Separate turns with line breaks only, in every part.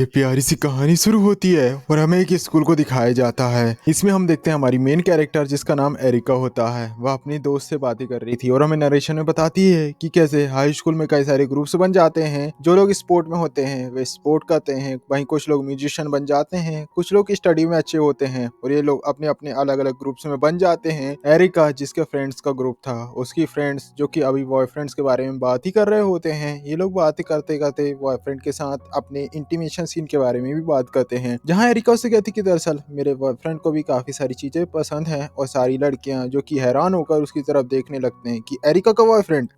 ये प्यारी सी कहानी शुरू होती है और हमें एक स्कूल को दिखाया जाता है। इसमें हम देखते हैं हमारी मेन कैरेक्टर जिसका नाम एरिका होता है, वह अपनी दोस्त से बातें कर रही थी और हमें नरेशन में बताती है कि कैसे हाई स्कूल में कई सारे ग्रुप्स बन जाते हैं। जो लोग स्पोर्ट में होते हैं वे स्पोर्ट करते हैं, वहीं कुछ लोग म्यूजिशियन बन जाते हैं, कुछ लोग स्टडी में अच्छे होते हैं और ये लोग अपने अपने अलग अलग ग्रुप्स में बन जाते हैं। एरिका जिसके फ्रेंड्स का ग्रुप था, उसकी फ्रेंड्स जो कि अभी बॉयफ्रेंड्स के बारे में बात ही कर रहे होते हैं, ये लोग बातें करते करते बॉयफ्रेंड के साथ अपने इंटीमेशन सीन के बारे में भी बात करते हैं। जहां एरिका उससे कहती कि दरअसल मेरे बॉयफ्रेंड को भी काफी सारी चीजें पसंद हैं और सारी लड़कियां जो कि हैरान होकर उसकी तरफ देखने लगते हैं कि एरिका का बॉयफ्रेंड,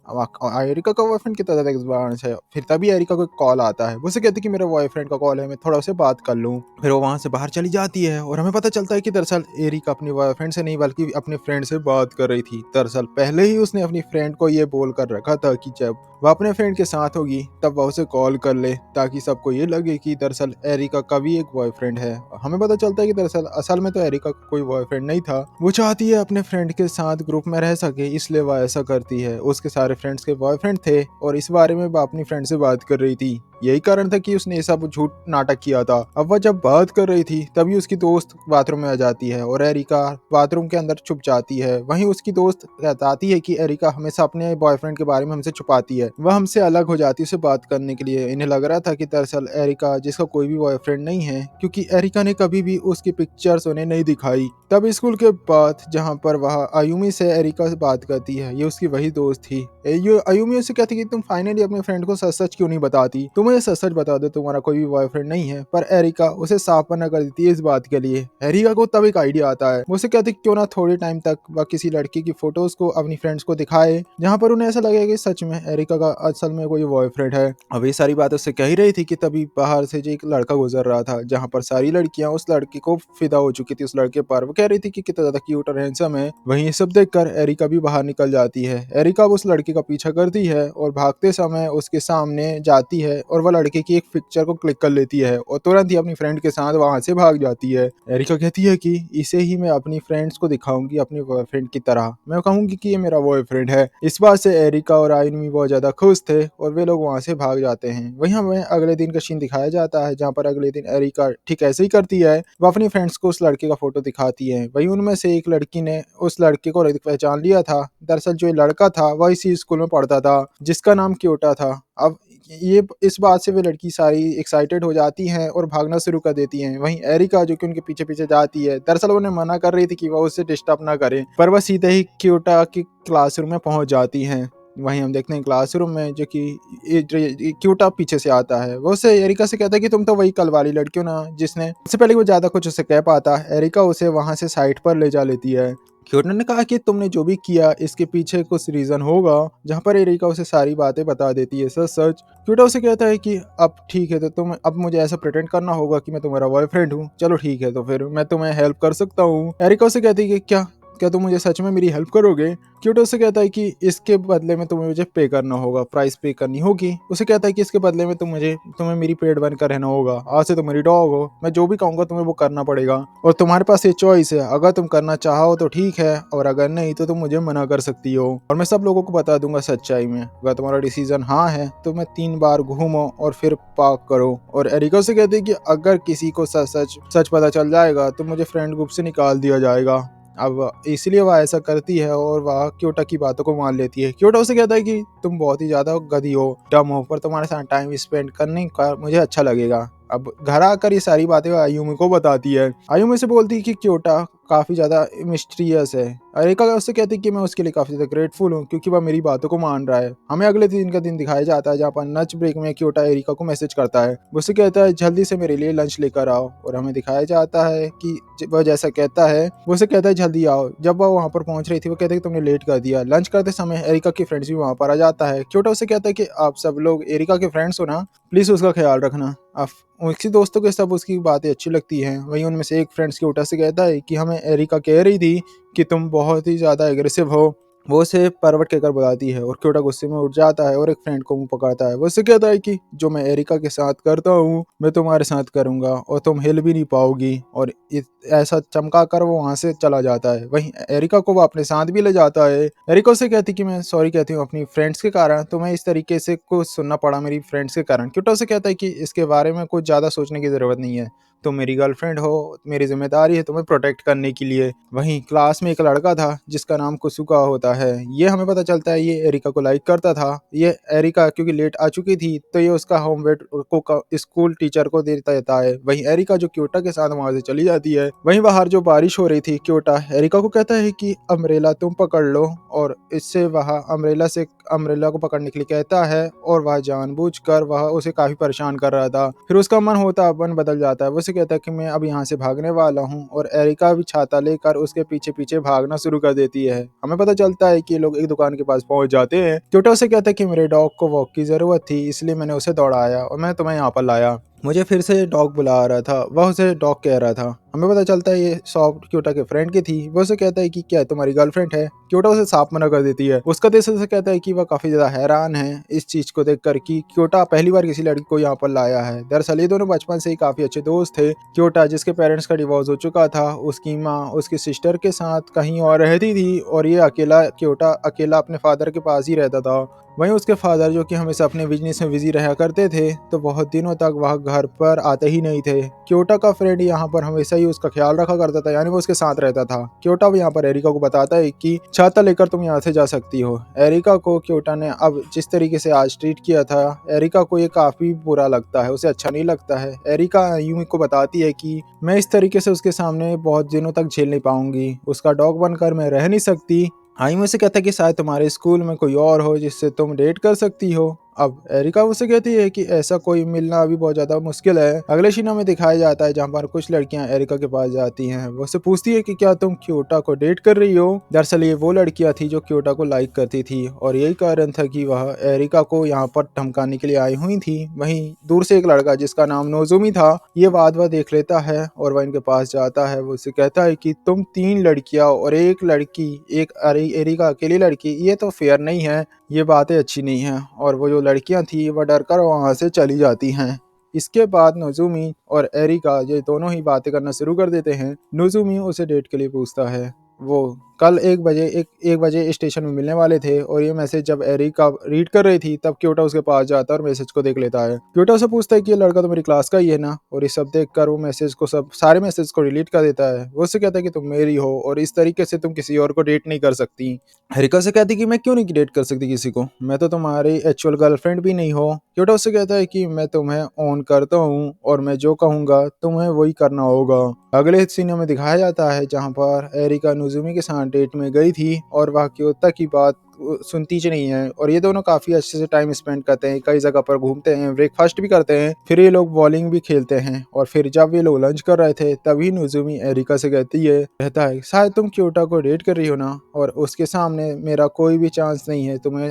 एरिका का बॉयफ्रेंड कितना ज्यादा एडवांस है। फिर तभी एरिका को कॉल आता है, वो उसे कहती कि मेरा बॉयफ्रेंड का कॉल है, मैं थोड़ा उसे बात कर लूं। फिर वो वहां से बाहर चली जाती है और हमें पता चलता है कि दरअसल एरिका अपने बॉयफ्रेंड से नहीं बल्कि अपने फ्रेंड से बात कर रही थी। दरअसल पहले ही उसने अपनी फ्रेंड को ये बोल कर रखा था कि जब वह अपने फ्रेंड के साथ होगी तब वह उसे कॉल कर ले ताकि सबको ये लगे कि दरअसल एरिका का भी एक बॉयफ्रेंड है। हमें पता चलता है कि दरअसल असल में तो एरिका का कोई बॉयफ्रेंड नहीं था, वो चाहती है अपने फ्रेंड के साथ ग्रुप में रह सके, इसलिए वह ऐसा करती है। उसके सारे फ्रेंड्स के बॉयफ्रेंड थे और इस बारे में वह अपनी फ्रेंड से बात कर रही थी। यही कारण था कि उसने ये सब झूठ नाटक किया था। अब वह जब बात कर रही थी तभी उसकी दोस्त बाथरूम में आ जाती है और एरिका बाथरूम के अंदर छुप जाती है। वहीं उसकी दोस्त बताती है कि एरिका हमेशा अपने बॉयफ्रेंड के बारे में हमसे छुपाती है, वह हमसे अलग हो जाती है उसे बात करने के लिए। इन्हें लग रहा था कि दरअसल एरिका जिसका कोई भी बॉयफ्रेंड नहीं है, क्योंकि एरिका ने कभी भी उसकी पिक्चर्स उन्हें नहीं दिखाई। तब स्कूल के बाद जहाँ पर वह आयुमी से एरिका से बात करती है, ये उसकी वही दोस्त थी। ये आयुमी उसे कहती कि तुम फाइनली अपने फ्रेंड को सच सच क्यों नहीं बताती, तुम मुझे सच सच बता दो तुम्हारा कोई भी बॉयफ्रेंड नहीं है। पर एरिका उसे साफ मना कर देती है इस बात के लिए। एरिका को तब एक आइडिया आता है, वो उसे कहती क्यों ना थोड़े टाइम तक वह किसी लड़की की फोटोज को अपनी फ्रेंड्स को दिखाए जहाँ पर उन्हें ऐसा लगेगा कि सच में एरिका का असल में कोई बॉयफ्रेंड है। अब ये सारी बात उससे कह ही रही थी कि तभी बाहर से जो एक लड़का गुजर रहा था जहाँ पर सारी लड़कियां उस लड़के को फिदा हो चुकी थी, उस लड़के पर। वो कह रही थी कि कितना ज्यादा क्यूट और हैंडसम है। वहीं ये सब देखकर एरिका भी बाहर निकल जाती है। एरिका उस लड़के का पीछा करती है और भागते समय उसके सामने जाती है और वह लड़के की एक पिक्चर को क्लिक कर लेती है और तुरंत ही अपनी फ्रेंड के साथ वहां से भाग जाती है। एरिका कहती है कि इसे ही मैं अपनी फ्रेंड्स को दिखाऊंगी अपने बॉयफ्रेंड की तरह, मैं कहूंगी कि ये मेरा बॉयफ्रेंड है। इस बात से एरिका और आयन बहुत ज्यादा खुश थे और वे लोग वहां से भाग जाते हैं। वहीं हमें अगले दिन का सीन दिखाया जाता है जहाँ पर अगले दिन एरिका ठीक ऐसे ही करती है, वो अपनी फ्रेंड्स को उस लड़के का फोटो दिखाती है। वहीं उनमें से एक लड़की ने उस लड़के को पहचान लिया था। दरअसल जो ये लड़का था वह इसी स्कूल में पढ़ता था जिसका नाम क्योटा था। अब ये इस बात से वे लड़की सारी एक्साइटेड हो जाती हैं और भागना शुरू कर देती हैं। वहीं एरिका जो कि उनके पीछे पीछे जाती है, दरअसल उन्हें मना कर रही थी कि वह उससे डिस्टर्ब ना करे, पर वह सीधे ही क्योटा की क्लासरूम में पहुंच जाती हैं। वहीं हम देखते हैं क्लासरूम में जो कि क्यूटा पीछे से आता है, वो उसे एरिका से कहता है कि तुम तो वही कल वाली लड़की हो ना जिसने, उससे पहले वो ज्यादा कुछ उसे कह पाता, एरिका उसे वहां से साइड पर ले जा लेती है। क्यूटा ने कहा कि तुमने जो भी किया इसके पीछे कुछ रीजन होगा, जहाँ पर एरिका उसे सारी बातें बता देती है सच सच। क्यूटा उसे कहता है कि अब ठीक है, तो तुम अब मुझे ऐसा प्रिटेंड करना होगा कि मैं तुम्हारा बॉयफ्रेंड हूँ। चलो ठीक है, तो फिर मैं तुम्हें हेल्प कर सकता हूँ। एरिका उसे कहती है कि क्या क्या तुम मुझे सच में मेरी हेल्प करोगे। क्यूटो उसे कहता है कि इसके बदले में तुम्हें मुझे पे करना होगा, प्राइस पे करनी होगी। उसे कहता है कि इसके बदले में तुम्हें मेरी पेट बनकर रहना होगा, आज से तुम मेरी डॉग हो, मैं जो भी कहूंगा तुम्हें वो करना पड़ेगा और तुम्हारे पास ये चॉइस है, अगर तुम करना चाहो तो ठीक है और अगर नहीं तो तुम मुझे मना कर सकती हो और मैं सब लोगों को बता दूंगा सच्चाई में। अगर तुम्हारा डिसीजन हाँ है तो मैं 3 बार घूमो और फिर पार्क करो। और एरिका से कहते हैं कि अगर किसी को सच सच पता चल जाएगा तो मुझे फ्रेंड ग्रुप से निकाल दिया जाएगा। अब इसलिए वह ऐसा करती है और वह क्योटा की बातों को मान लेती है। क्योटा उसे कहता है कि तुम बहुत ही ज्यादा गधी हो, डम हो, पर तुम्हारे साथ टाइम स्पेंड करने का मुझे अच्छा लगेगा। अब घर आकर ये सारी बातें आयुमी को बताती है। आयुमी से बोलती है कि क्योटा काफी ज्यादा मिस्टीरियस है। एरिका उससे कहती है कि मैं उसके लिए काफी ज्यादा ग्रेटफुल हूँ क्योंकि वह मेरी बातों को मान रहा है। हमें अगले दिन का दिन दिखाया जाता है जहाँ पर लंच ब्रेक में क्योटा एरिका को मैसेज करता है, उससे कहता है जल्दी से मेरे लिए लंच लेकर आओ और हमें दिखाया जाता है कि वह जैसा कहता है वो उसे कहता है जल्दी आओ। जब वह वहाँ पर पहुंच रही थी वो कहता है कि तुमने लेट कर दिया। लंच करते समय एरिका की फ्रेंड्स भी वहाँ पर आ जाता है। क्योटा उसे कहता है कि आप सब लोग एरिका के फ्रेंड्स हो ना, प्लीज उसका ख्याल रखना। अब उसकी दोस्तों के सब उसकी बातें अच्छी लगती हैं। वहीं उनमें से एक फ्रेंड्स क्योटा से कहता है कि हमें एरिका कह रही थी कि तुम बहुत ही ज्यादा एग्रेसिव हो वो उसे परवट कहकर बुलाती है और क्योटा गुस्से में उठ जाता है और एक फ्रेंड को मुंह पकड़ता है। वो उससे कहता है कि जो मैं एरिका के साथ करता हूँ मैं तुम्हारे साथ करूंगा और तुम हिल भी नहीं पाओगी, और ऐसा चमका कर वो वहां से चला जाता है। वहीं एरिका को वो अपने साथ भी ले जाता है। एरिका उससे कहती कि मैं सॉरी कहती हूँ अपनी फ्रेंड्स के कारण, तुम्हें इस तरीके से कुछ सुनना पड़ा मेरी फ्रेंड्स के कारण। क्योटा उसे कहता है कि इसके बारे में कुछ ज्यादा सोचने की जरूरत नहीं है, तुम मेरी गर्लफ्रेंड हो, मेरी जिम्मेदारी है तुम्हें प्रोटेक्ट करने के लिए। वहीं क्लास में एक लड़का था जिसका नाम कुसुका होता है। ये हमें पता चलता है ये एरिका को लाइक करता था। ये एरिका क्योंकि लेट आ चुकी थी तो ये उसका होमवर्क को स्कूल टीचर को देता रहता है। वहीं एरिका जो क्योटा के साथ वहां से चली जाती है। वहीं बाहर जो बारिश हो रही थी, क्योटा एरिका को कहता है कि अम्ब्रेला तुम पकड़ लो, और इससे वह अम्ब्रेला को पकड़ने के लिए कहता है और वह जानबूझकर वह उसे काफी परेशान कर रहा था। फिर उसका मन बदल जाता है। वो उसे कहता है कि मैं अब यहाँ से भागने वाला हूँ, और एरिका भी छाता लेकर उसके पीछे पीछे भागना शुरू कर देती है। हमें पता चलता है कि ये लोग एक दुकान के पास पहुंच जाते हैं। क्योटा उसे कहता है कि मेरे डॉग को वॉक की जरूरत थी इसलिए मैंने उसे दौड़ाया और मैं तुम्हें यहाँ पर लाया। मुझे फिर से डॉग बुला रहा था, वह उसे डॉग कह रहा था। हमें पता चलता है ये शॉप क्योटा के फ्रेंड की थी। वो उसे कहता है कि क्या तुम्हारी गर्लफ्रेंड है? क्योटा उसे साफ मना कर देती है। उसका दिल से कहता है कि वह काफी ज्यादा हैरान है इस चीज को देखकर कि क्योटा पहली बार किसी लड़की को यहाँ पर लाया है। दरअसल ये दोनों बचपन से ही काफी अच्छे दोस्त थे। क्योटा जिसके पेरेंट्स का डिवोर्स हो चुका था, उसकी माँ उसकी सिस्टर के साथ कहीं और रहती थी, और ये क्योटा अकेला अपने फादर के पास ही रहता था। वहीं उसके फादर जो कि हमेशा अपने बिजनेस में बिजी रहा करते थे, तो बहुत दिनों तक वह घर पर आते ही नहीं थे। क्योटा का फ्रेंड यहाँ पर हमेशा ही उसका ख्याल रखा करता था, यानी वो उसके साथ रहता था। क्योटा भी यहाँ पर एरिका को बताता है कि छाता लेकर तुम यहाँ से जा सकती हो। एरिका को क्योटा ने अब जिस तरीके से आज ट्रीट किया था, एरिका को ये काफी बुरा लगता है, उसे अच्छा नहीं लगता है। एरिका यूमी को बताती है कि मैं इस तरीके से उसके सामने बहुत दिनों तक झेल नहीं पाऊंगी, उसका डॉग बनकर मैं रह नहीं सकती। हाई मुझसे कहता है कि शायद तुम्हारे स्कूल में कोई और हो जिससे तुम डेट कर सकती हो। अब एरिका उससे कहती है कि ऐसा कोई मिलना अभी बहुत ज्यादा मुश्किल है। अगले सीन में दिखाया जाता है जहाँ पर कुछ लड़कियां एरिका के पास जाती हैं। वो उससे पूछती है कि क्या तुम क्योटा को डेट कर रही हो। दरअसल ये वो लड़कियां थी जो क्योटा को लाइक करती थी, और यही कारण था कि वह एरिका को यहाँ पर धमकाने के लिए आई हुई थी। वहीं दूर से एक लड़का जिसका नाम नोजुमी था, ये वाद देख लेता है और वह इनके पास जाता है। वो उससे कहता है कि तुम 3 लड़कियां और एक लड़की, एक एरिका अकेली लड़की, ये तो फेयर नहीं है, ये बातें अच्छी नहीं हैं। और वो जो लड़कियां थी वह डर कर वहाँ से चली जाती हैं। इसके बाद नोजुमी और एरिका ये दोनों ही बातें करना शुरू कर देते हैं। नोजुमी उसे डेट के लिए पूछता है। वो कल 1 बजे स्टेशन में मिलने वाले थे, और ये मैसेज जब एरिका रीड कर रही थी तब क्योटा उसके पास जाता है और मैसेज को देख लेता है। क्योटा उसे पूछता है कि ये लड़का तो मेरी क्लास का ही है ना, और ये सब देखकर वो सारे मैसेज को डिलीट कर देता है। वो उससे कहता है कि तुम मेरी हो और इस तरीके से तुम किसी और को डेट नहीं कर सकती। एरिका से कहती कि मैं क्यों नहीं डेट कर सकती किसी को, मैं तो तुम्हारी एक्चुअल गर्लफ्रेंड भी नहीं हो। क्योटा उससे कहता है कि मैं तुम्हें ऑन करता हूँ और मैं जो कहूंगा तुम्हें वही करना होगा। अगले सीन में दिखाया जाता है जहाँ पर एरिका नोजुमी के साथ डेट में गई थी, और वह क्योटा की बात सुनती ही नहीं है, और ये दोनों काफी अच्छे से टाइम स्पेंड करते हैं, कई जगह पर घूमते हैं, ब्रेकफास्ट भी करते हैं, फिर ये लोग बॉलिंग भी खेलते हैं। और फिर जब ये लोग लंच कर रहे थे तभी नोजुमी एरिका से कहता है शायद तुम क्योटा को डेट कर रही हो ना, और उसके सामने मेरा कोई भी चांस नहीं है तुम्हें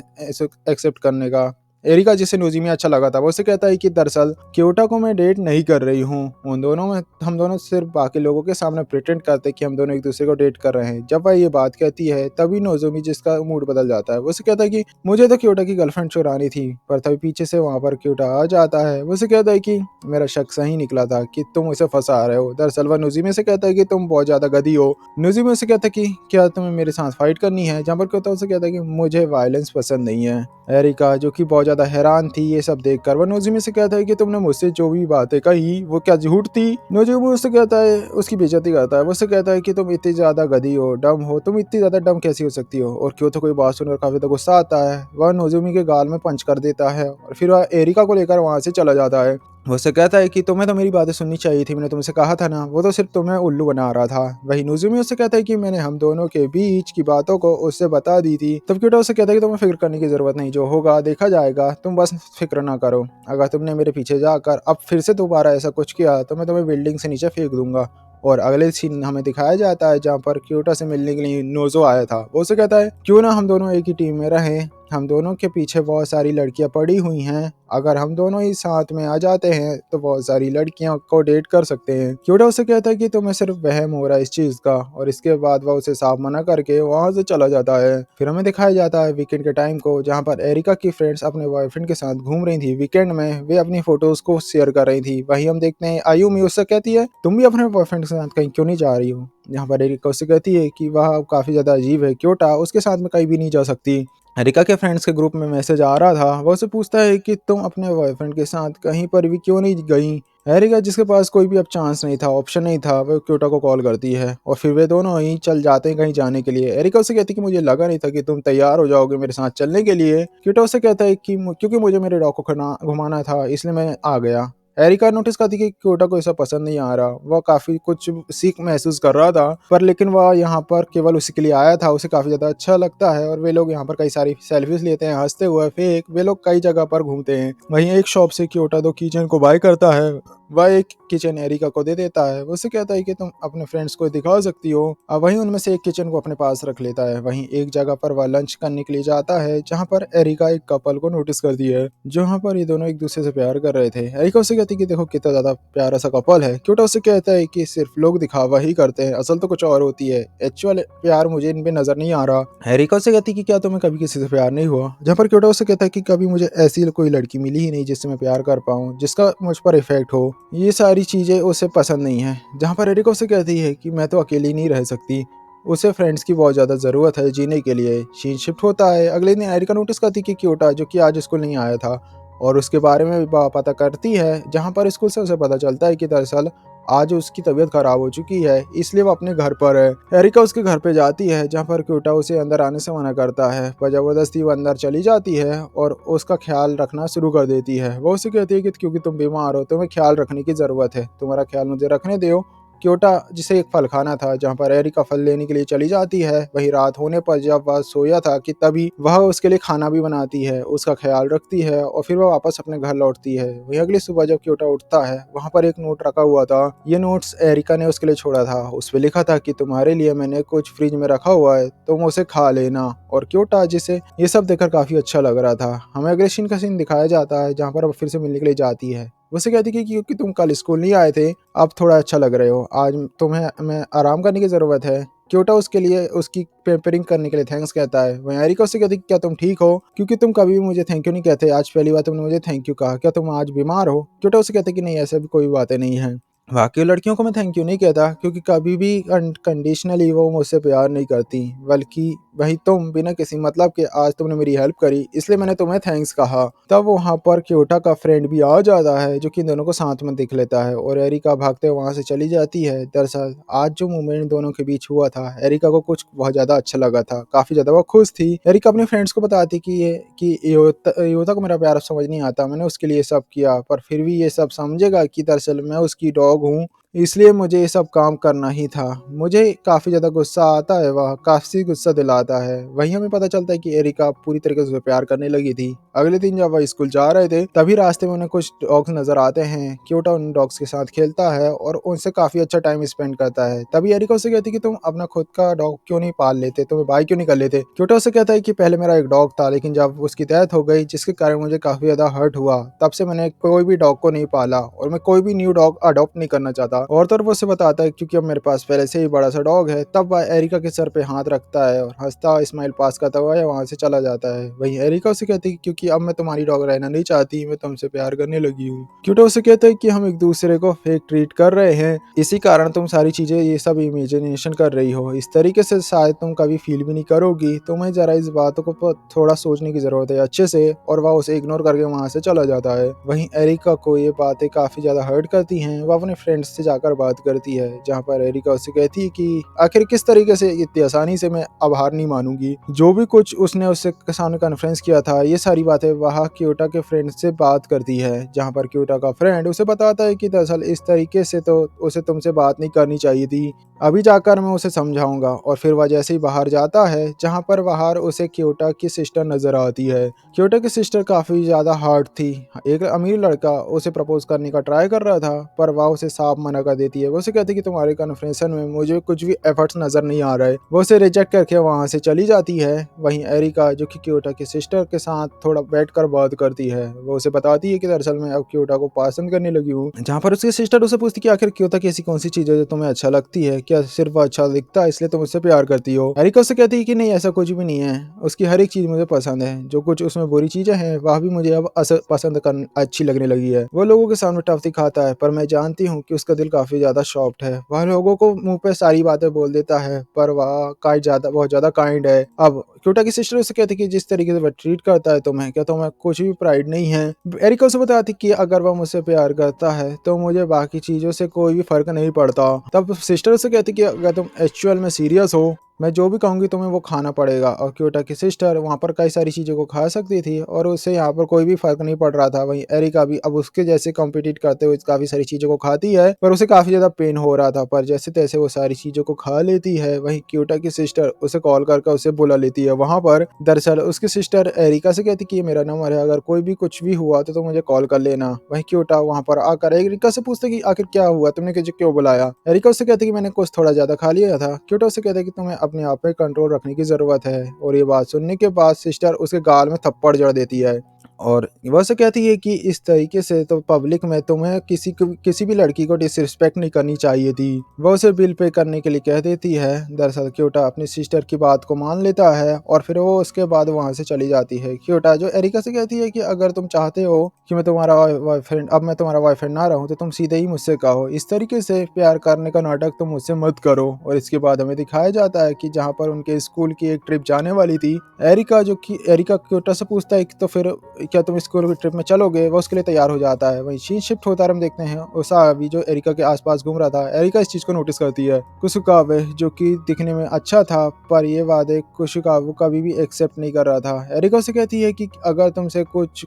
एक्सेप्ट करने का। एरिका जिसे नोजुमी अच्छा लगा था वो उसे कहता है कि दरअसल क्योटा को मैं डेट नहीं कर रही हूँ, हम दोनों सिर्फ बाकी लोगों के सामने प्रिटेंड करते हैं कि हम दोनों एक दूसरे को डेट कर रहे हैं। जब वह ये बात कहती है तभी नोजुमी जिसका मूड बदल जाता है, वो उसे कहता है कि मुझे तो क्योटा की गर्लफ्रेंड चुरानी थी, पर तभी पीछे से वहां पर क्योटा आ जाता है। वो उसे कहता है कि मेरा शक सही निकला था कि तुम उसे फंसा रहे हो। दरअसल वह नोजुमी से कहता है कि तुम बहुत ज्यादा गधी हो। नोजुमी उसे कहता है कि क्या तुम्हें मेरे साथ फाइट करनी है, जहाँ पर क्योटा उसे कहता है कि मुझे वायलेंस पसंद नहीं है। एरिका जो कि बहुत ज्यादा हैरान थी ये सब देखकर, वो नोजुमी से कहता है कि तुमने मुझसे जो भी बातें कही वो क्या झूठ थी। नोजुमी उससे कहता है, उसकी बेइज्जती करता है। वो उससे कहता है कि तुम इतनी ज्यादा गधी हो, डम हो, तुम इतनी ज्यादा डम कैसी हो सकती हो। और क्यों तो कोई बात सुनकर काफी तो गुस्सा आता है, वह नोजुमी के गाल में पंच कर देता है, और फिर वह एरिका को लेकर वहां से चला जाता है। वो उससे कहता है कि तुम्हें तो मेरी बातें सुननी चाहिए थी, मैंने तुमसे कहा था ना, वो तो सिर्फ तुम्हें उल्लू बना रहा था। वही नोजुमी उससे कहता है कि मैंने हम दोनों के बीच की बातों को उससे बता दी थी। तब क्योटा उससे कहता है कि तुम्हें फिक्र करने की जरूरत नहीं, जो होगा देखा जाएगा, तुम बस फिक्र ना करो। अगर तुमने मेरे पीछे जाकर अब फिर से दोबारा ऐसा कुछ किया तो मैं तुम्हें बिल्डिंग से नीचे फेंक दूंगा। और अगले सीन हमें दिखाया जाता है जहाँ पर क्योटा से मिलने के लिए नोजो आया था। वो उसे कहता है क्यों ना हम दोनों एक ही टीम में रहें,
हम दोनों के पीछे बहुत सारी लड़कियां पड़ी हुई हैं, अगर हम दोनों ही साथ में आ जाते हैं तो बहुत सारी लड़कियां को डेट कर सकते हैं। क्योटा उसे कहता है कि तुम्हें सिर्फ वहम हो रहा है इस चीज का, और इसके बाद वह उसे साफ मना करके वहां से चला जाता है। फिर हमें दिखाया जाता है वीकेंड के टाइम को, जहाँ पर एरिका की फ्रेंड्स अपने बॉयफ्रेंड के साथ घूम रही थी। वीकेंड में वे अपनी फोटोज को शेयर कर रही थी। वहीं हम देखते हैं आयुमी उससे कहती है तुम भी अपने बॉयफ्रेंड के साथ कहीं क्यों नहीं जा रही हो। यहाँ पर एरिका उससे कहती है कि वह काफी ज्यादा अजीब है, क्योटा उसके साथ में कहीं भी नहीं जा सकती। एरिका के फ्रेंड्स के ग्रुप में मैसेज आ रहा था, वो उसे पूछता है कि तुम अपने बॉयफ्रेंड के साथ कहीं पर भी क्यों नहीं गई। एरिका जिसके पास कोई भी अब चांस नहीं था, ऑप्शन नहीं था, वो क्योटा को कॉल करती है और फिर वे दोनों ही चल जाते हैं कहीं जाने के लिए। एरिका उसे कहती है कि मुझे लगा नहीं था कि तुम तैयार हो जाओगे मेरे साथ चलने के लिए। क्योटा उसे कहता है कि क्योंकि मुझे मेरे डॉग को घुमाना था इसलिए मैं आ गया। एरिका नोटिस करती कि क्योटा को ऐसा पसंद नहीं आ रहा, वह काफी कुछ सीख महसूस कर रहा था, पर लेकिन वह यहाँ पर केवल उसी के लिए आया था। उसे काफी ज्यादा अच्छा लगता है और वे लोग यहाँ पर कई सारी सेल्फीज लेते हैं हंसते हुए। फिर वे लोग कई जगह पर घूमते हैं। वहीं एक शॉप से क्योटा दो किचन को बाय करता है। वह एक किचन एरिका को दे देता है। वो उसे कहता है कि तुम अपने फ्रेंड्स को दिखा सकती हो। अब वहीं उनमें से एक किचन को अपने पास रख लेता है। वहीं एक जगह पर वह लंच करने के लिए जाता है, जहाँ पर एरिका एक कपल को नोटिस करती है, जहाँ पर ये दोनों एक दूसरे से प्यार कर रहे थे। एरिका उसे कहती है कि देखो कितना ज्यादा प्यारा सा कपल है। क्योटा उसे कहता है कि सिर्फ लोग दिखावा ही करते हैं, असल तो कुछ और होती है, एक्चुअल प्यार मुझे इनमें नजर नहीं आ रहा। एरिका उसे कहती है कि क्या तुम्हें कभी किसी से प्यार नहीं हुआ, जहाँ पर क्योटा उसे कहता है कि कभी मुझे ऐसी कोई लड़की मिली ही नहीं जिससे मैं प्यार कर पाऊँ, जिसका मुझ पर इफेक्ट हो। ये सारी चीजें उसे पसंद नहीं है। जहाँ पर एरिका उसे कहती है कि मैं तो अकेली नहीं रह सकती, उसे फ्रेंड्स की बहुत ज़्यादा ज़रूरत है जीने के लिए। सीन शिफ्ट होता है। अगले दिन एरिका नोटिस करती कि क्योटा जो कि आज स्कूल नहीं आया था और उसके बारे में भी पता करती है, जहाँ पर स्कूल से उसे पता चलता है कि दरअसल आज उसकी तबीयत खराब हो चुकी है, इसलिए वो अपने घर पर है। एरिका उसके घर पे जाती है, जहाँ पर क्योटा उसे अंदर आने से मना करता है, पर जबरदस्ती वो अंदर चली जाती है और उसका ख्याल रखना शुरू कर देती है। वो उसे कहती है कि क्योंकि तुम बीमार हो तुम्हें ख्याल रखने की ज़रूरत है, तुम्हारा ख्याल मुझे रखने दो। क्योटा जिसे एक फल खाना था, जहाँ पर एरिका फल लेने के लिए चली जाती है। वही रात होने पर जब वह सोया था कि तभी वह उसके लिए खाना भी बनाती है, उसका ख्याल रखती है और फिर वह वापस अपने घर लौटती है। वही अगली सुबह जब क्योटा उठता है, वहाँ पर एक नोट रखा हुआ था। ये नोट्स एरिका ने उसके लिए छोड़ा था। उस पर लिखा था कि तुम्हारे लिए मैंने कुछ फ्रिज में रखा हुआ है, तुम उसे खा लेना। और क्योटा जिसे ये सब देखकर काफी अच्छा लग रहा था। हमें अगले सीन का सीन दिखाया जाता है, जहाँ पर वो फिर से मिलने के लिए जाती है। उसे कहती कि क्योंकि तुम कल स्कूल नहीं आए थे अब थोड़ा अच्छा लग रहे हो, आज तुम्हें मैं आराम करने की ज़रूरत है। क्योटा उसके लिए उसकी पेम्परिंग करने के लिए थैंक्स कहता है। वहीं एरिका उससे कहती क्या तुम ठीक हो, क्योंकि तुम कभी भी मुझे थैंक यू नहीं कहते, आज पहली बार तुमने मुझे थैंक यू कहा, क्या तुम आज बीमार हो। क्योटा उसे कहते कि नहीं ऐसा भी कोई बातें नहीं है, बाकी लड़कियों को मैं थैंक यू नहीं कहता, क्योंकि कभी भी कंडीशनली वो मुझसे प्यार नहीं करती, बल्कि वही तुम बिना किसी मतलब के आज तुमने मेरी हेल्प करी इसलिए मैंने तुम्हें थैंक्स कहा। तब वहाँ पर क्योटा का फ्रेंड भी आ जाता है, जो कि इन दोनों को साथ में दिख लेता है और एरिका भागते वहाँ से चली जाती है। दरअसल आज जो मूवमेंट दोनों के बीच हुआ था, एरिका को कुछ बहुत ज्यादा अच्छा लगा था, काफी ज्यादा वो खुश थी। एरिका अपने फ्रेंड्स को बताती कि योता को मेरा प्यार समझ नहीं आता, मैंने उसके लिए सब किया, पर फिर भी ये सब समझेगा कि दरअसल मैं उसकी डॉग हूँ, इसलिए मुझे ये सब काम करना ही था। मुझे काफ़ी ज़्यादा गुस्सा आता है, वह काफ़ी गुस्सा दिलाता है। वहीं हमें पता चलता है कि एरिका पूरी तरीके से उसे प्यार करने लगी थी। अगले दिन जब वह स्कूल जा रहे थे, तभी रास्ते में उन्हें कुछ डॉग्स नजर आते हैं। क्योटा उन डॉग्स के साथ खेलता है और उनसे काफ़ी अच्छा टाइम स्पेंड करता है। तभी एरिका उसे कहती कि तुम अपना खुद का डॉग क्यों नहीं पाल लेते, तुम्हें बाय क्यों नहीं कर लेते। क्योटा उसे कहता है कि पहले मेरा एक डॉग था, लेकिन जब उसकी डेथ हो गई जिसके कारण मुझे काफ़ी ज़्यादा हर्ट हुआ, तब से मैंने कोई भी डॉग को नहीं पाला और मैं कोई भी न्यू डॉग अडॉप्ट नहीं करना चाहता। और तो वो उसे बताता है क्योंकि अब मेरे पास पहले से ही बड़ा सा डॉग है। तब वह एरिका के सर पे हाथ रखता है और हंसता स्माइल पास करता हुआ वहां से चला जाता है। वहीं एरिका उसे कहती है क्योंकि अब मैं तुम्हारी डॉग रहना नहीं चाहती, मैं तुमसे प्यार करने लगी हूँ। क्यूटो उसे कहता है कि हम एक दूसरे को फेक ट्रीट कर रहे हैं, इसी कारण तुम सारी चीजें ये सब इमेजिनेशन कर रही हो, इस तरीके से शायद तुम कभी फील भी नहीं करोगी, तुम्हें जरा इस बातों को थोड़ा सोचने की जरूरत है अच्छे से। और वह उसे इग्नोर करके वहां से चला जाता है। वहीं एरिका को ये बातें काफी ज्यादा हर्ट करती हैं। वह अपने फ्रेंड्स से जाकर बात करती है, जहाँ पर एरिका उससे कहती है कि आखिर किस तरीके से इतनी आसानी से मैं आभार नहीं मानूंगी, जो भी कुछ उसने उससे सामने कॉन्फ्रेंस किया था, ये सारी बातें वह क्योटा के फ्रेंड से बात करती है। जहाँ पर क्योटा का फ्रेंड उसे बताता है कि दरअसल इस तरीके से तो उसे तुमसे बात नहीं करनी चाहिए थी, अभी जाकर मैं उसे समझाऊंगा। और फिर वह जैसे ही बाहर जाता है, जहाँ पर बाहर उसे क्योटा की सिस्टर नजर आती है। क्योटा की सिस्टर काफी ज्यादा हार्ड थी। एक अमीर लड़का उसे प्रपोज करने का ट्राई कर रहा था, पर वह उसे साफ मना मना कर देती है। वो उसे कहती है कि तुम्हारे कन्वर्सेशन में मुझे कुछ भी एफर्ट्स नजर नहीं आ रहे। वो उसे रिजेक्ट करके वहाँ से चली जाती है। वहीं एरिका जो कि क्योटा की सिस्टर के साथ थोड़ा बैठकर बात करती है। वो उसे बताती है कि दरअसल मैं अब क्योटा को पसंद करने लगी हूँ। जहाँ पर उसकी सिस्टर उसे पूछती है कि आखिर क्योटा की ऐसी कौन सी चीज है जो तुम्हें अच्छा लगती है, क्या सिर्फ वो अच्छा दिखता है इसलिए तुम उससे प्यार करती हो। एरिका उससे कहती है कि नहीं, ऐसा कुछ भी नहीं है, उसकी हर एक चीज मुझे पसंद है, जो कुछ उसमें बुरी चीजें हैं वह भी मुझे अब पसंद कर अच्छी लगने लगी है। वो लोगों के सामने टफ दिखाता है पर मैं जानती हूँ कि उसका दिल काफी ज्यादा सॉफ्ट है। वह लोगों को मुंह पे सारी बातें बोल देता है पर वह बहुत ज्यादा काइंड है। अब क्योटा की सिस्टर उसे कहती है कि जिस तरीके से वह ट्रीट करता है तुम्हें, क्या तुम्हें कुछ भी प्राइड नहीं है। एरिका उसे बताती कि अगर वह मुझसे प्यार करता है तो मुझे बाकी चीजों से कोई भी फर्क नहीं पड़ता। तब सिस्टर उसे कहती कि अगर तुम एक्चुअल में सीरियस हो, मैं जो भी कहूंगी तुम्हें वो खाना पड़ेगा। और क्योटा की सिस्टर वहां पर कई सारी चीजों को खा सकती थी और उससे यहाँ पर कोई भी फर्क नहीं पड़ रहा था। वहीं एरिका भी अब उसके जैसे कॉम्पिटिट करते हुए काफी सारी चीजों को खाती है पर उसे काफी ज्यादा पेन हो रहा था, पर जैसे तैसे वो सारी चीजों को खा लेती है। वहीं क्योटा की सिस्टर उसे कॉल करके उसे बुला लेती है वहां पर। दरअसल उसकी सिस्टर एरिका से कहती कि ये मेरा नंबर है, अगर कोई भी कुछ भी हुआ तो मुझे कॉल कर लेना। वहीं क्योटा वहां पर आकर एरिका से पूछता कि आखिर क्या हुआ, तुमने मुझे क्यों बुलाया। एरिका उससे कहती कि मैंने कुछ थोड़ा ज्यादा खा लिया था। क्योटा उससे कहता है कि तुम्हें अपने आप पे कंट्रोल रखने की जरूरत है। और ये बात सुनने के बाद सिस्टर उसके गाल में थप्पड़ जड़ देती है और वह से कहती है कि इस तरीके से तो पब्लिक में तुम्हें किसी भी लड़की को डिसरिस्पेक्ट नहीं करनी चाहिए थी। वह उसे बिल पे करने के लिए कह देती है। दरअसल क्योटा अपनी सिस्टर की बात को मान लेता है और फिर वो उसके बाद वहां से चली जाती है। क्योटा जो एरिका से कहती है कि अगर तुम चाहते हो कि मैं तुम्हारा बॉयफ्रेंड अब मैं तुम्हारा बॉयफ्रेंड ना रहूं तो तुम सीधे ही मुझसे कहो, इस तरीके से प्यार करने का नाटक तुम मुझसे मत करो। और इसके बाद हमें दिखाया जाता है कि जहाँ पर उनके स्कूल की एक ट्रिप जाने वाली थी, एरिका क्योटा से पूछता है कि तो फिर क्या तुम स्कूल की ट्रिप में चलोगे। वो उसके लिए तैयार हो जाता है। वहीं सीन शिफ्ट होता है, हम देखते हैं उसावी जो एरिका के आसपास घूम रहा था। एरिका इस चीज को नोटिस करती है। कुसुकावे जो कि दिखने में अच्छा था पर ये वादे कुसुकावे कभी भी एक्सेप्ट नहीं कर रहा था। एरिका उसे कहती है कि अगर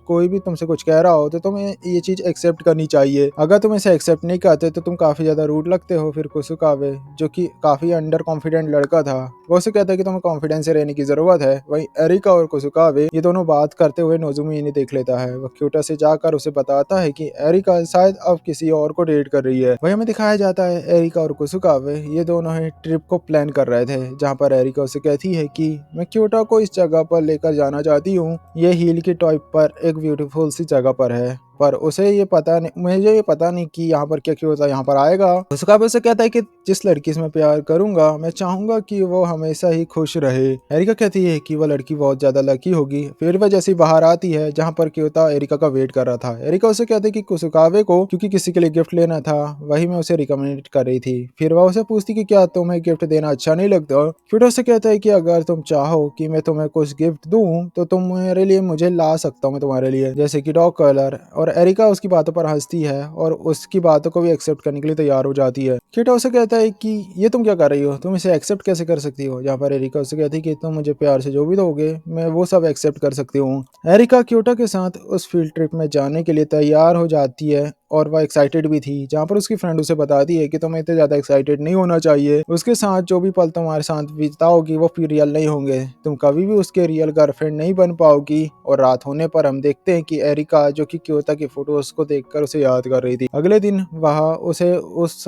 कोई भी तुमसे कुछ कह रहा हो तो तुम्हें ये चीज एक्सेप्ट करनी चाहिए, अगर तुम इसे एक्सेप्ट नहीं करते तो तुम काफी ज्यादा रूड लगते हो। फिर कुसुकावे जो कि काफी अंडर कॉन्फिडेंट लड़का था वो उसे कहता है कि तुम्हें कॉन्फिडेंस से रहने की जरूरत है। वहीं एरिका और कुसुकावे ये दोनों बात करते हुए नोजुमी इन्हें देख लेता है। वह क्योटा से जाकर उसे बताता है कि एरिका शायद अब किसी और को डेट कर रही है। वही हमें दिखाया जाता है एरिका और कुसुकावे ये दोनों ही ट्रिप को प्लान कर रहे थे, जहाँ पर एरिका उसे कहती है कि मैं क्योटा को इस जगह पर लेकर जाना चाहती हूँ, ये हील की टॉप पर एक ब्यूटीफुल सी जगह पर है, पर उसे ये पता नहीं, मुझे ये पता नहीं कि यहाँ पर क्या क्यों यहाँ पर आएगा। उसका भी उसे कहता है कि जिस लड़की से मैं प्यार करूंगा मैं चाहूंगा कि वो हमेशा ही खुश रहे। एरिका कहती है कि वो लड़की बहुत ज्यादा लकी होगी। फिर वह जैसी बाहर आती है जहाँ पर क्योता एरिका का वेट कर रहा था। एरिका उसे कहते है कि कुसुकावे को क्योंकि किसी के लिए गिफ्ट लेना था वही मैं उसे रिकमेंड कर रही थी। फिर वह उसे पूछती कि क्या तुम्हें गिफ्ट देना अच्छा नहीं लगता। क्योटा उसे कहता है कि अगर तुम चाहो कि मैं तुम्हें कुछ गिफ्ट दूं तो तुम मेरे लिए मुझे ला सकता हूँ, मैं तुम्हारे लिए, जैसे कि डॉग कलर। और एरिका उसकी बातों पर हंसती है और उसकी बातों को भी एक्सेप्ट करने के लिए तैयार हो जाती है। क्योटा उसे कहता है कि ये तुम क्या कर रही हो, तुम इसे एक्सेप्ट कैसे कर सकती हो। जहाँ पर एरिका उसे कहती है कि तुम मुझे प्यार से जो भी दोगे मैं वो सब एक्सेप्ट कर सकती हूँ। एरिका क्योटा के साथ उस फील्ड ट्रिप में जाने के लिए तैयार हो जाती है और वह एक्साइटेड भी थी। जहाँ पर उसकी फ्रेंड उसे बताती है कि तुम्हें इतने ज्यादा एक्साइटेड नहीं होना चाहिए, उसके साथ जो भी पल तुम्हारे साथ बिताओगी वो फिर रियल नहीं होंगे, तुम कभी भी उसके रियल गर्लफ्रेंड नहीं बन पाओगी। और रात होने पर हम देखते हैं कि एरिका जो कि क्योता की फोटोज को देखकर उसे याद कर रही थी। अगले दिन वह उसे उस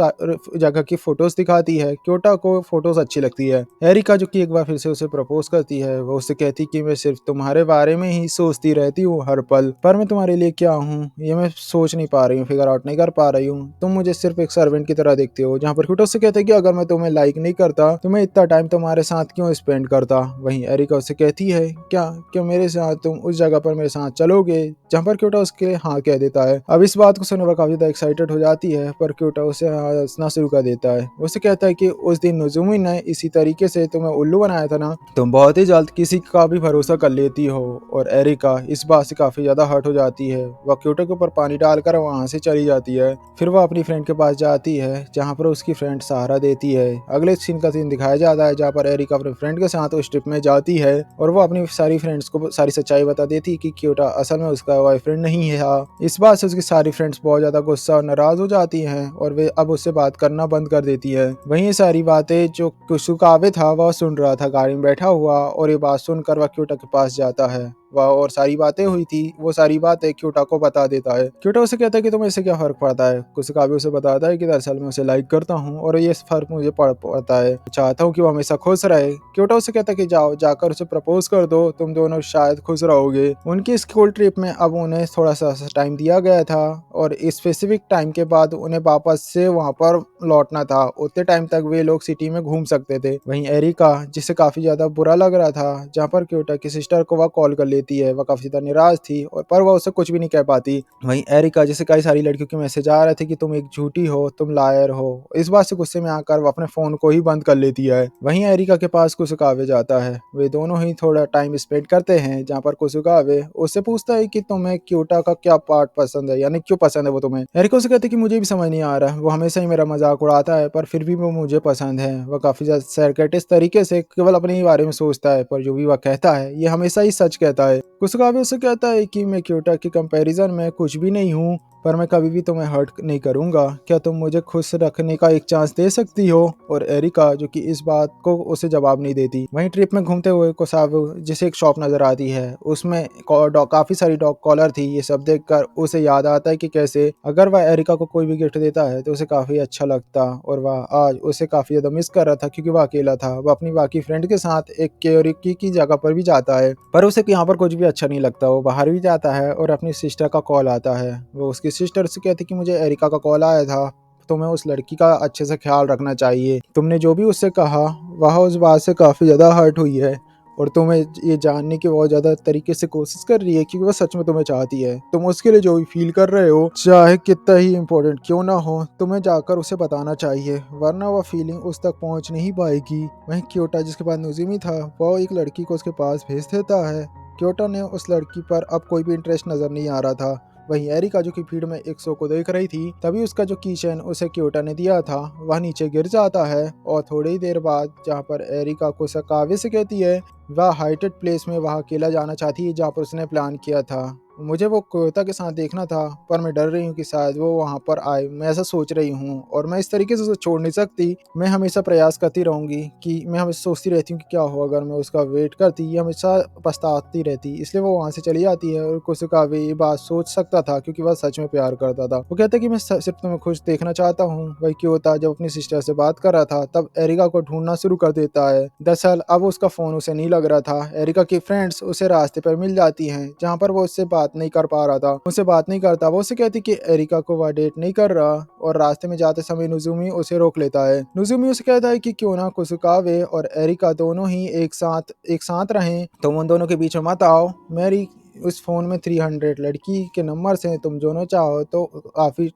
जगह की फोटोज दिखाती है। क्योटा को फोटोज अच्छी लगती है। एरिका जो कि एक बार फिर से उसे प्रपोज करती है। वो उसे कहती कि मैं सिर्फ तुम्हारे बारे में ही सोचती रहती हूँ हर पल, पर मैं तुम्हारे लिए क्या हूँ ये मैं सोच नहीं पा रही हूँ, फिगर आउट नहीं कर पा रही हूँ, तुम मुझे सिर्फ एक सर्वेंट की तरह देखते हो। जहाँ पर क्योटा उससे कहते हैं कि अगर मैं तुम्हें लाइक नहीं करता तो मैं इतना टाइम तुम्हारे साथ क्यों स्पेंड करता। वहीं एरिका उससे कहती है क्या क्यों मेरे साथ तुम उस जगह पर मेरे साथ चलोगे। जहाँ पर क्योटा उसके हाँ कह देता है। अब इस बात को सुनने पर काफी ज्यादा एक्साइटेड हो जाती है पर क्योटा उसे हंसना शुरू कर देता है। उसे कहता है कि उस दिन नजुमी ने इसी तरीके से तुम्हें उल्लू बनाया था ना, तुम बहुत ही जल्द किसी का भी भरोसा कर लेती हो। और एरिका इस बात से काफी ज्यादा हर्ट हो जाती है। वह क्योटा के ऊपर पानी डालकर वहां से चली जाती है। फिर वह अपनी फ्रेंड के पास जाती है जहाँ पर उसकी फ्रेंड सहारा देती है। अगले सीन का सीन दिखाया जाता है जहाँ पर एरिका अपने फ्रेंड के साथ उस ट्रिप में जाती है और वो अपनी सारी फ्रेंड्स को सारी सच्चाई बता देती है कि क्योटा असल में उसका बॉयफ्रेंड नहीं है। इस बात से उसकी सारी फ्रेंड्स बहुत ज्यादा गुस्सा और नाराज हो जाती हैं और वे अब उससे बात करना बंद कर देती है। वहीं ये सारी बातें जो कुसुकावे था वह सुन रहा था गाड़ी में बैठा हुआ और ये बात सुनकर वह क्योटा के पास जाता है। वह और सारी बातें हुई थी वो सारी बातें क्यूटा को बता देता है। क्यूटा उसे कहता है कि तुम्हें इससे क्या फर्क पड़ता है। कुसुकाबे उसे बताता है कि दरअसल मैं उसे लाइक करता हूँ और ये फर्क मुझे पड़ता है, चाहता हूँ कि वो हमेशा खुश रहे। क्यूटा उसे कहता है कि जाओ जाकर उसे प्रपोज कर दो, तुम दोनों शायद खुश रहोगे। उनकी स्कूल ट्रिप में अब उन्हें थोड़ा सा टाइम दिया गया था और इस स्पेसिफिक टाइम के बाद उन्हें वापस से वहां पर लौटना था। उतने टाइम तक वे लोग सिटी में घूम सकते थे। वहीं एरिका, जिसे काफी ज्यादा बुरा लग रहा था, जहाँ पर क्यूटा की सिस्टर को वह कॉल कर लेती है, वह काफी ज्यादा निराश थी और पर वह उसे कुछ भी नहीं कह पाती। वहीं एरिका, जिसे कई सारी लड़कियों के मैसेज आ रहे थे कि तुम एक झूठी हो, तुम लायर हो, इस बात से गुस्से में आकर वह अपने फोन को ही बंद कर लेती है। वहीं एरिका के पास कुसुकाबे जाता है। वे दोनों ही थोड़ा टाइम स्पेंड करते हैं, जहाँ पर कुसुकाबे उससे पूछता है कि तुम्हें क्यूटा का क्या पार्ट पसंद है, यानी क्यों पसंद है वो तुम्हें। एरिका उसे कहती है कि मुझे भी समझ नहीं आ रहा, वो हमेशा ही मेरा मजाक उड़ाता है पर फिर भी वो मुझे पसंद है। वह काफी ज्यादा सरकास्टिक तरीके से केवल अपने ही बारे में सोचता है, पर जो भी वह कहता है ये हमेशा ही सच कहता है। कुसुकाबे उसे कहता है कि मैं क्यूटा के कंपैरिजन में कुछ भी नहीं हूँ, पर मैं कभी भी तुम्हें हर्ट नहीं करूंगा। क्या तुम मुझे खुश रखने का एक चांस दे सकती हो। और एरिका, जो कि इस बात को उसे जवाब नहीं देती। वहीं ट्रिप में घूमते हुए कुसाबे जिसे एक शॉप नजर आती है, उसमें काफी सारी डॉग कॉलर थी। ये सब देखकर उसे याद आता है कि कैसे अगर वह एरिका को कोई भी गिफ्ट देता है तो उसे काफी अच्छा लगता, और वह आज उसे काफी ज्यादा मिस कर रहा था क्योंकि वह अकेला था। वह अपनी बाकी फ्रेंड के साथ एक क्योरिकी की जगह पर भी जाता है, पर उसे यहाँ पर कुछ भी अच्छा नहीं लगता। वो बाहर भी जाता है और अपनी सिस्टर का कॉल आता है। वो उसकी सिस्टर से कहती कि मुझे एरिका का कॉल आया था, तुम्हें उस लड़की का अच्छे से ख्याल रखना चाहिए। तुमने जो भी उससे कहा वह उस बात से काफी ज्यादा हर्ट हुई है और तुम्हें ये जानने की बहुत ज्यादा तरीके से कोशिश कर रही है कि वह सच में तुम्हें चाहती है। तुम उसके लिए जो भी फील कर रहे हो, चाहे कितना ही इम्पोर्टेंट क्यों ना हो, तुम्हें जाकर उसे बताना चाहिए, वरना वह फीलिंग उस तक पहुंच नहीं पाएगी। वहीं क्योटा, जिसके पास नोज़ुमी था, वह एक लड़की को उसके पास भेज देता है। क्योटा ने उस लड़की पर अब कोई भी इंटरेस्ट नजर नहीं आ रहा था। वहीं एरिका, जो कि भीड़ में एक शो को देख रही थी, तभी उसका जो कीचेन उसे क्योटा ने दिया था वह नीचे गिर जाता है। और थोड़ी ही देर बाद जहाँ पर एरिका को कुसुकाबे से कहती है वह हाइटेड प्लेस में वह अकेला जाना चाहती है जहाँ पर उसने प्लान किया था। मुझे वो क्योता के साथ देखना था, पर मैं डर रही हूँ कि शायद वो वहाँ पर आए, मैं ऐसा सोच रही हूँ और मैं इस तरीके से उसे छोड़ नहीं सकती। मैं हमेशा प्रयास करती रहूंगी कि मैं हमेशा सोचती रहती हूँ कि क्या हो अगर मैं उसका वेट करती, ये हमेशा पछताती रहती, इसलिए वो वहाँ से चली जाती है। और कुसुकाबे ये बात सोच सकता था क्योंकि वह सच में प्यार करता था। वो कहता है कि मैं सिर्फ तुम्हें खुश देखना चाहता हूँ। वही क्योता जब अपनी सिस्टर से बात कर रहा था तब एरिका को ढूंढना शुरू कर देता है। दरअसल अब उसका फोन उसे नहीं लग रहा था। एरिका की फ्रेंड्स उसे रास्ते पर मिल जाती हैं, जहाँ पर वो उससे बात नहीं कर पा रहा था, उससे बात नहीं करता। वो उसे कहती कि एरिका को वह डेट नहीं कर रहा और रास्ते में जाते समय नोज़ुमी उसे रोक लेता है। नोज़ुमी उसे कहता है कि क्यों ना कुसुकाबे और एरिका दोनों ही एक साथ रहें, तुम उन दोनों के बीच में मत आओ। मेरी उस फोन में 300 लड़की के नंबर्स हैं, तुम दोनों चाहो तो काफी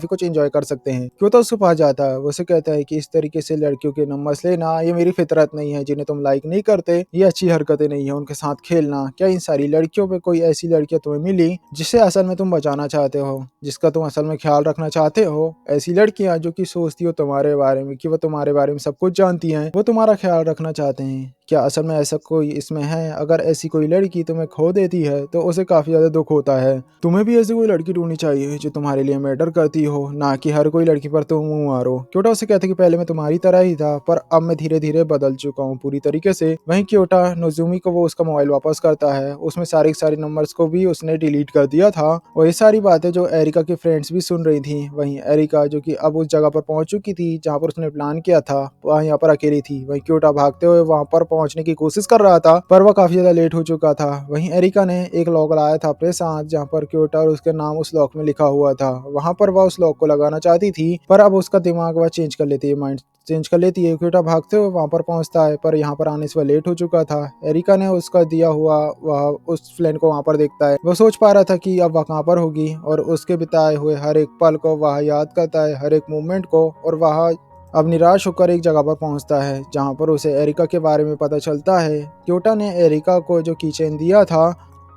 कुछ एंजॉय कर सकते हैं। क्यों तो उसके पास जाता है। वो उसे कहता है कि इस तरीके से लड़कियों के नंबर्स लेना ये मेरी फितरत नहीं है, जिन्हें तुम लाइक नहीं करते ये अच्छी हरकतें नहीं है उनके साथ खेलना। क्या इन सारी लड़कियों में कोई ऐसी लड़कियां तुम्हें मिली जिसे असल में तुम बचाना चाहते हो, जिसका तुम असल में ख्याल रखना चाहते हो? ऐसी लड़कियां जो कि सोचती हो तुम्हारे बारे में कि वो तुम्हारे बारे में सब कुछ जानती हैं, वो तुम्हारा ख्याल रखना चाहते हैं। क्या असल में ऐसा कोई इसमें है? अगर ऐसी कोई लड़की तुम्हें खो देती है तो उसे काफी ज्यादा दुख होता है। तुम्हें भी ऐसी कोई लड़की ढूंढनी चाहिए जो तुम्हारे लिए मैटर करती हो, ना कि हर कोई लड़की पर तुम मुंह मारो। क्योटा उसे कहते कि पहले मैं तुम्हारी तरह ही था, पर अब मैं धीरे धीरे बदल चुका हूँ पूरी तरीके से। वहीं क्योटा नोज़ुमी को वो उसका मोबाइल वापस करता है, उसमें सारे नंबर्स को भी उसने डिलीट कर दिया था। और ये सारी बातें जो एरिका की फ्रेंड्स भी सुन रही थी। वहीं एरिका, जो कि अब उस जगह पर पहुंच चुकी थी जहाँ पर उसने प्लान किया था, वह यहाँ पर अकेली थी। वहीं क्योटा भागते हुए वहां पर पहुंचने की कोशिश कर रहा था, पर वह काफी ज्यादा लेट हो चुका था। वहीं एरिका ने एक लॉक लाया था अपने साथ, जहाँ पर क्योटा और उसके नाम उस लॉक में लिखा हुआ था। वहां पर वह उस लॉक को लगाना चाहती थी, पर अब उसका दिमाग वह चेंज कर लेती है, माइंड चेंज कर लेती है। क्योटा भागते हुए वहां पर पहुंचता है, पर यहाँ पर आने से वह लेट हो चुका था। एरिका ने उसका दिया हुआ वह उस फ्लेन को वहां पर देखता है। वो सोच पा रहा था कि अब वह कहाँ पर होगी, और उसके बिताए हुए हर एक पल को वह याद करता है, हर एक मूवमेंट को। और वह अब निराश होकर एक जगह पर पहुंचता है जहां पर उसे एरिका के बारे में पता चलता है। क्योटा ने एरिका को जो कीचेन दिया था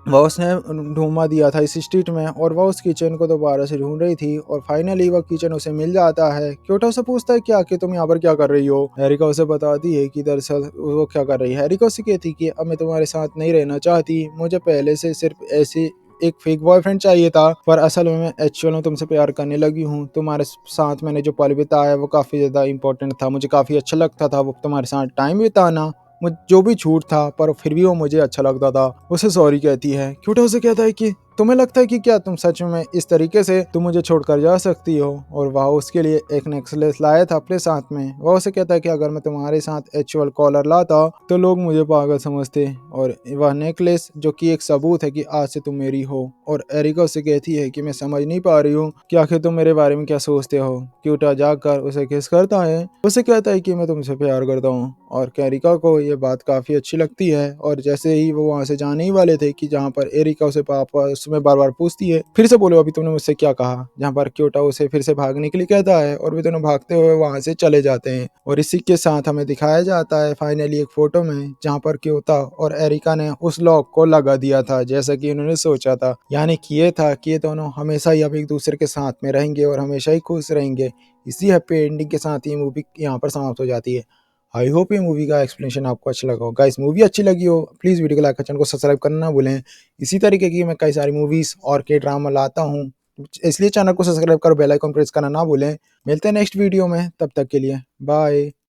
वह उसने ढूंढा दिया था इस स्ट्रीट में, और वह उस किचन को दोबारा से ढूंढ रही थी। और फाइनली वह किचन उसे मिल जाता है। क्योटा उसे पूछता है क्या कि तुम यहाँ पर क्या कर रही हो। एरिका उसे बताती है कि दरअसल वो क्या कर रही है। एरिका उसे कहती कि अब मैं तुम्हारे साथ नहीं रहना चाहती, मुझे पहले से सिर्फ ऐसे एक फेक बॉयफ्रेंड चाहिए था, पर असल में मैं एक्चुअल में तुमसे प्यार करने लगी हूँ। तुम्हारे साथ मैंने जो पल बिताया वो काफी ज्यादा इंपॉर्टेंट था, मुझे काफी अच्छा लगता था वो तुम्हारे साथ टाइम बिताना। जो भी झूठ था पर फिर भी वो मुझे अच्छा लगता था। उसे सॉरी कहती है। क्यूटा उसे कहता है कि तुम्हें लगता है कि क्या तुम सच में इस तरीके से तुम मुझे छोड़कर जा सकती हो, और वह उसके लिए एक नेकलेस लाया था अपने साथ में। वह उसे कहता है कि अगर मैं तुम्हारे साथ एक्चुअल कॉलर लाता तो लोग मुझे पागल समझते, और वह नेकलेस जो कि एक सबूत है कि आज से तुम मेरी हो। और एरिका उसे कहती है कि मैं समझ नहीं पा रही हूँ कि आखिर तुम मेरे बारे में क्या सोचते हो। क्यूटा जाकर उसे किस करता है। उसे कहता है कि मैं तुमसे प्यार करता हूँ, और एरिका को ये बात काफी अच्छी लगती है। और जैसे ही वो वहां से जाने ही वाले थे कि जहाँ पर एरिका उसे पापा उसमें बार बार पूछती है, फिर से बोलो अभी तुमने मुझसे क्या कहा, जहाँ पर क्यूटा उसे फिर से भागने के लिए कहता है, और वे दोनों भागते हुए वहां से चले जाते हैं। और इसी के साथ हमें दिखाया जाता है फाइनली एक फोटो में, जहाँ पर क्यूटा और एरिका ने उस लॉक को लगा दिया था जैसा कि उन्होंने सोचा था। यानी कि ये था कि ये दोनों हमेशा ही अब एक दूसरे के साथ में रहेंगे और हमेशा ही खुश रहेंगे। इसी हैप्पी एंडिंग के साथ ये मूवी यहाँ पर समाप्त हो जाती है। आई होप ये मूवी का एक्सप्लेनेशन आपको अच्छा लगा हो। गाइस मूवी अच्छी लगी हो प्लीज़ वीडियो को लाइक और चैनल को सब्सक्राइब करना ना भूलें। इसी तरीके की मैं कई सारी मूवीज़ और के ड्रामा लाता हूँ, इसलिए चैनल को सब्सक्राइब कर बेल आइकन प्रेस करना ना भूलें। मिलते हैं नेक्स्ट वीडियो में, तब तक के लिए बाय।